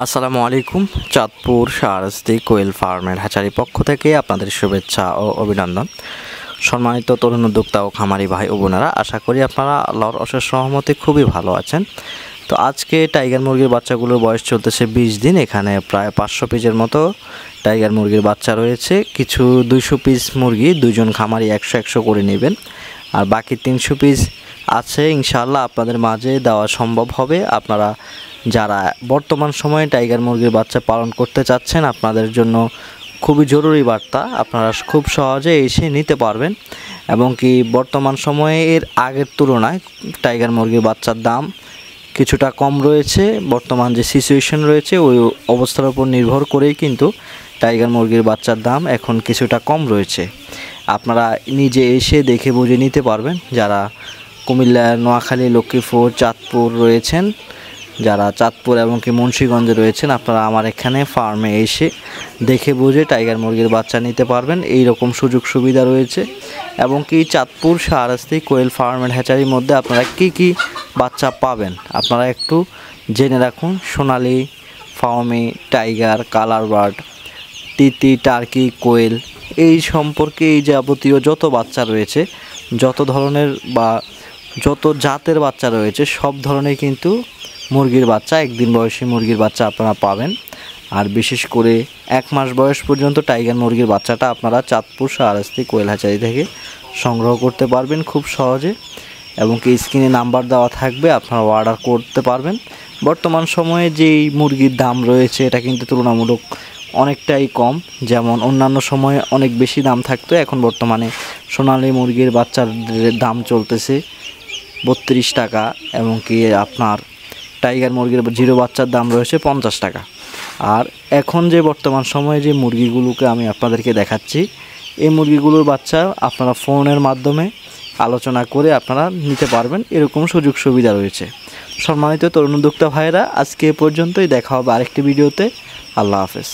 আসসালামু আলাইকুম। চাঁদপুর শাহরাস্তি কোয়েল ফার্মের হ্যাচারি পক্ষ থেকে আপনাদের শুভেচ্ছা ও অভিনন্দন। সম্মানিত তরুণ উদ্যোক্তা ও খামারি ভাই ও বোনেরা, আশা করি আপনারা আল্লাহর অশেষ রহমতে খুবই ভালো আছেন। তো আজকে টাইগার মুরগির বাচ্চাগুলোর বয়স চলতেছে 20 দিন। এখানে প্রায় 500 পিসের মতো টাইগার মুরগির বাচ্চা রয়েছে। কিছু 200 পিস মুরগি দুইজন খামারি 100 করে নেবেন, আর বাকি 300 পিস আছে ইনশাআল্লাহ আপনাদের মাঝে দেওয়া সম্ভব হবে। আপনারা যারা বর্তমান সময়ে টাইগার মুরগির বাচ্চা পালন করতে চাচ্ছেন, আপনাদের জন্য খুবই জরুরি বার্তা, আপনারা খুব সহজে এসে নিতে পারবেন। এবং কি বর্তমান সময়ে এর আগের তুলনায় টাইগার মুরগির বাচ্চার দাম কিছুটা কম রয়েছে। বর্তমান যে সিচুয়েশন রয়েছে ওই অবস্থার উপর নির্ভর করেই কিন্তু টাইগার মুরগির বাচ্চার দাম এখন কিছুটা কম রয়েছে। আপনারা নিজে এসে দেখে বুঝে নিতে পারবেন। যারা কুমিল্লা, নোয়াখালী, লক্ষ্মীপুর, চাঁদপুর রয়েছেন, যারা চাঁদপুর এবং কি মুন্সিগঞ্জে রয়েছেন, আপনারা আমার এখানে ফার্মে এসে দেখে বুঝে টাইগার মুরগির বাচ্চা নিতে পারবেন। এই রকম সুযোগ সুবিধা রয়েছে। এবং কি চাঁদপুর শাহরাস্তি কোয়েল ফার্মের হ্যাচারির মধ্যে আপনারা কি কি বাচ্চা পাবেন আপনারা একটু জেনে রাখুন। সোনালি, ফার্মি, টাইগার, কালার বার্ড, তিতি, টার্কি, কোয়েল, এই সম্পর্কে এই যাবতীয় যত বাচ্চা রয়েছে, যত ধরনের বা যত জাতের বাচ্চা রয়েছে, সব ধরনের কিন্তু মুরগির বাচ্চা, একদিন বয়সী মুরগির বাচ্চা আপনারা পাবেন। আর বিশেষ করে 1 মাস বয়স পর্যন্ত টাইগার মুরগির বাচ্চাটা আপনারা চাঁদপুর শাহরাস্তি কোয়েল হ্যাচারি থেকে সংগ্রহ করতে পারবেন খুব সহজে। এবং কি স্ক্রিনে নাম্বার দেওয়া থাকবে, আপনারা অর্ডার করতে পারবেন। বর্তমান সময়ে যেই মুরগির দাম রয়েছে এটা কিন্তু তুলনামূলক অনেকটাই কম। যেমন অন্যান্য সময়ে অনেক বেশি দাম থাকতো, এখন বর্তমানে সোনালী মুরগির বাচ্চার দাম চলতেছে 32 টাকা। এবং কি আপনার টাইগার মুরগির জিরো বাচ্চার দাম রয়েছে 50 টাকা। আর এখন যে বর্তমান সময়ে যে মুরগিগুলোকে আমি আপনাদেরকে দেখাচ্ছি, এই মুরগিগুলোর বাচ্চা আপনারা ফোনের মাধ্যমে আলোচনা করে আপনারা নিতে পারবেন, এরকম সুযোগ সুবিধা রয়েছে। সম্মানিত তরুণ উদ্যোক্তা ভাইয়েরা, আজকে এ পর্যন্তই। দেখা হবে আরেকটি ভিডিওতে। আল্লাহ হাফেজ।